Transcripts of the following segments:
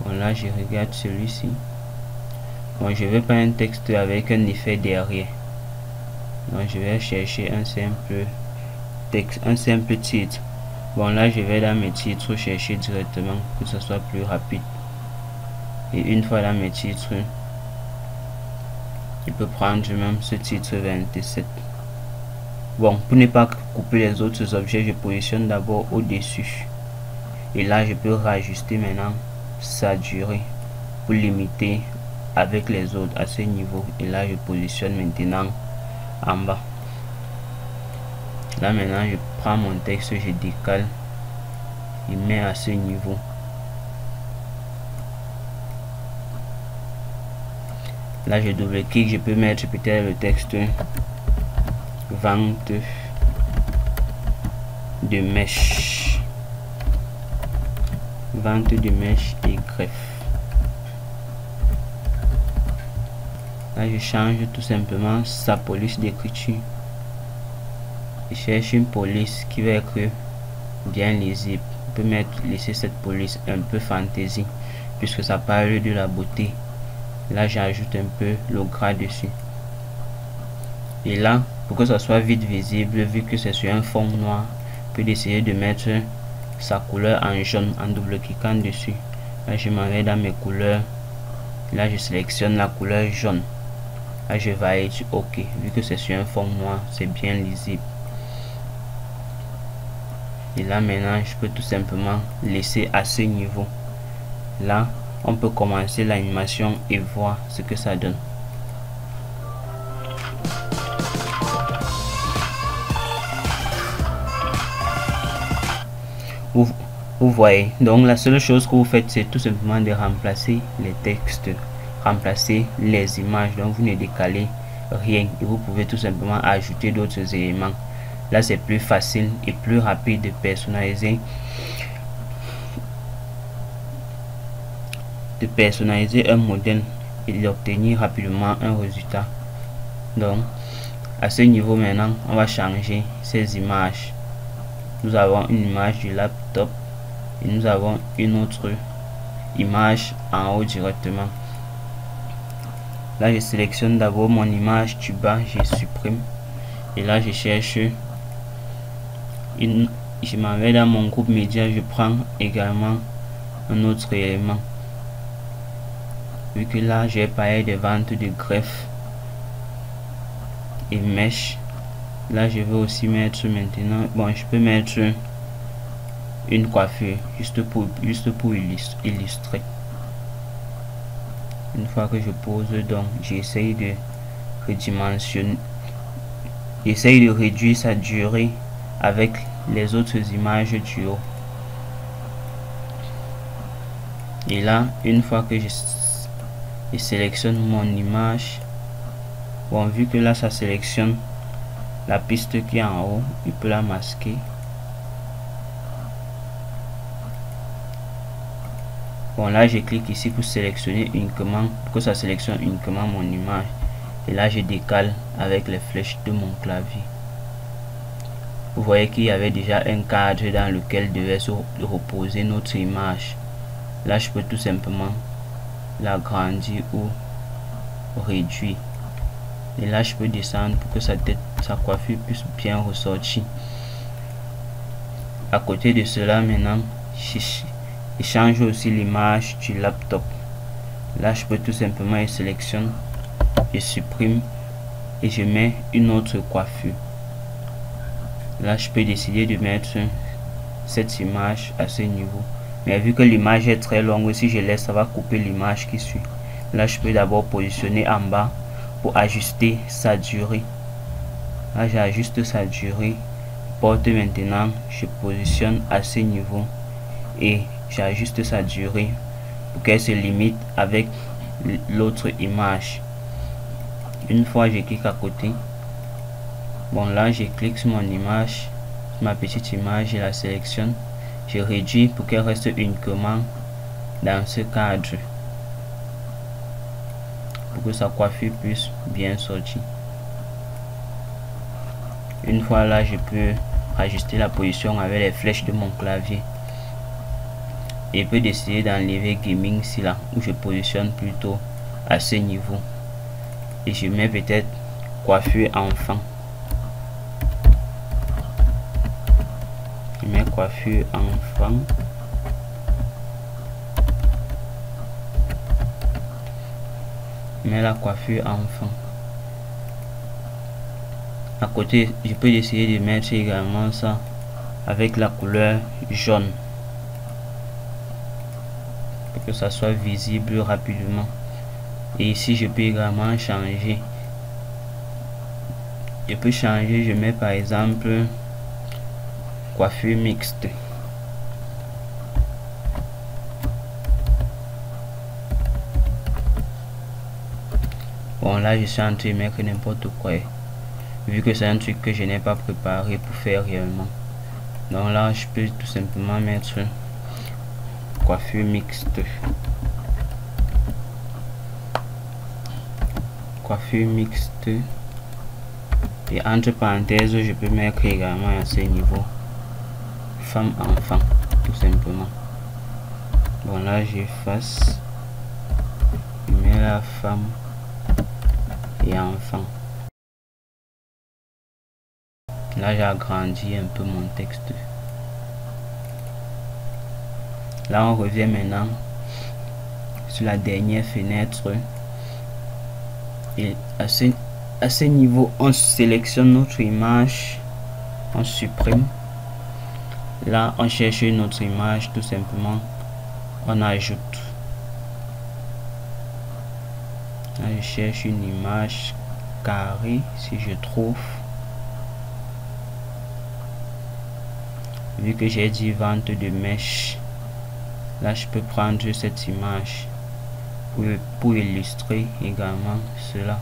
Bon, là je regarde celui-ci. Bon, je veux pas un texte avec un effet derrière, donc je vais chercher un simple texte, un simple titre. Bon, là je vais dans mes titres chercher directement pour que ce soit plus rapide. Et une fois dans mes titres, je peux prendre même ce titre 27. Bon, pour ne pas couper les autres objets, je positionne d'abord au-dessus. Et là, je peux rajuster maintenant sa durée pour limiter avec les autres à ce niveau. Et là, je positionne maintenant en bas. Là, maintenant, je prends mon texte, je décale et mets à ce niveau. Là, je double-clique, je peux mettre peut-être le texte vente de mèche. Vente de mèche et greffe. Là, je change tout simplement sa police d'écriture. Je cherche une police qui va être bien lisible. On peut laisser cette police un peu fantaisie puisque ça parle de la beauté. Là, j'ajoute un peu le gras dessus. Et là, pour que ça soit vite visible, vu que c'est sur un fond noir, on peut essayer de mettre sa couleur en jaune en double-cliquant dessus. Là, je m'en vais dans mes couleurs. Là, je sélectionne la couleur jaune. Là, je valide OK. Vu que c'est sur un fond noir, c'est bien lisible. Et là, maintenant, je peux tout simplement laisser à ce niveau. Là, on peut commencer l'animation et voir ce que ça donne. Vous voyez, donc la seule chose que vous faites, c'est tout simplement de remplacer les textes, remplacer les images. Donc vous ne décalez rien et vous pouvez tout simplement ajouter d'autres éléments. Là, c'est plus facile et plus rapide de personnaliser un modèle et d'obtenir rapidement un résultat. Donc à ce niveau, maintenant on va changer ces images. Nous avons une image du laptop et nous avons une autre image en haut directement. Là, je sélectionne d'abord mon image du bas, je supprime et là je cherche je m'en vais dans mon groupe média, je prends également un autre élément. Vu que là j'ai parlé de vente de greffe et mèche, là je vais aussi mettre maintenant, bon, je peux mettre une coiffure juste pour illustrer. Une fois que je pose, donc j'essaye de redimensionner, j'essaye de réduire sa durée avec les autres images du haut. Et là, une fois que je sélectionne mon image, bon, vu que là ça sélectionne la piste qui est en haut, il peut la masquer. Bon, là je clique ici pour sélectionner uniquement, pour que ça sélectionne uniquement mon image. Et là je décale avec les flèches de mon clavier. Vous voyez qu'il y avait déjà un cadre dans lequel devait se reposer notre image. Là je peux tout simplement l'agrandir ou réduire. Et là je peux descendre pour que sa coiffure puisse bien ressortir. À côté de cela, maintenant je change aussi l'image du laptop. Là je peux tout simplement sélectionner, je supprime et je mets une autre coiffure. Là je peux décider de mettre cette image à ce niveau, mais vu que l'image est très longue, si je laisse, ça va couper l'image qui suit. Là je peux d'abord positionner en bas pour ajuster sa durée. Là j'ajuste sa durée, porte maintenant, je positionne à ce niveau et j'ajuste sa durée pour qu'elle se limite avec l'autre image. Une fois je clique à côté, bon, là je clique sur mon image, ma petite image, je la sélectionne, je réduis pour qu'elle reste uniquement dans ce cadre pour que sa coiffure puisse bien sortir. Une fois là, je peux ajuster la position avec les flèches de mon clavier. Et je peux décider d'enlever gaming ici là, où je positionne plutôt à ce niveau. Et je mets peut-être coiffure enfant. Je mets coiffure enfant. Je mets la coiffure enfant. À côté, je peux essayer de mettre également ça avec la couleur jaune pour que ça soit visible rapidement. Et ici, je peux également changer. Je peux changer, je mets par exemple coiffure mixte. Bon, là je suis en train de mettre n'importe quoi, vu que c'est un truc que je n'ai pas préparé pour faire réellement. Donc là je peux tout simplement mettre coiffure mixte. Coiffure mixte. Et entre parenthèses, je peux mettre également à ce niveau femme enfant, tout simplement. Bon, là j'efface, je mets la femme et enfant. Là j'agrandis un peu mon texte. Là on revient maintenant sur la dernière fenêtre et à ce niveau on sélectionne notre image, on supprime. Là on cherche notre image, tout simplement on ajoute. Là je cherche une image carrée si je trouve. Vu que j'ai dit vente de mèche, là je peux prendre cette image pour illustrer également cela.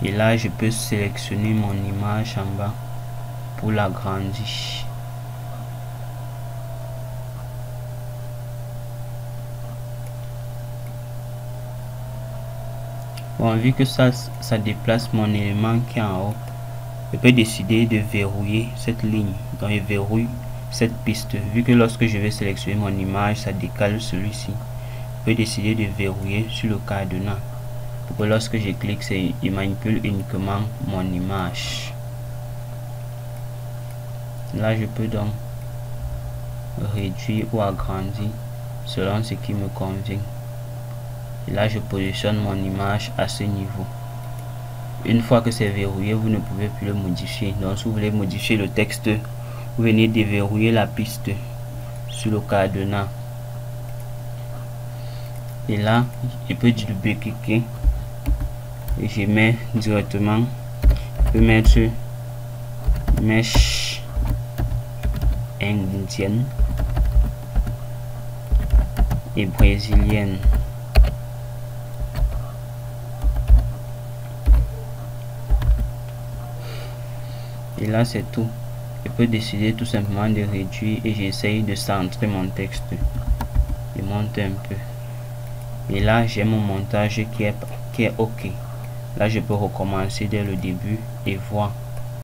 Et là je peux sélectionner mon image en bas pour l'agrandir. Bon, vu que ça déplace mon élément qui est en haut, je peux décider de verrouiller cette ligne. Donc je verrouille cette piste. Vu que lorsque je vais sélectionner mon image, ça décale celui-ci. Je peux décider de verrouiller sur le cadenas pour que lorsque je clique, il manipule uniquement mon image. Là je peux donc réduire ou agrandir selon ce qui me convient. Et là je positionne mon image à ce niveau. Une fois que c'est verrouillé, vous ne pouvez plus le modifier. Donc si vous voulez modifier le texte, vous venez déverrouiller la piste sur le cadenas. Et là je peux double-cliquer et je mets directement, je peux mettre mèche indienne et brésilienne. Et là c'est tout. Je peux décider tout simplement de réduire et j'essaye de centrer mon texte. Je monte un peu. Et là j'ai mon montage qui est ok. Là je peux recommencer dès le début et voir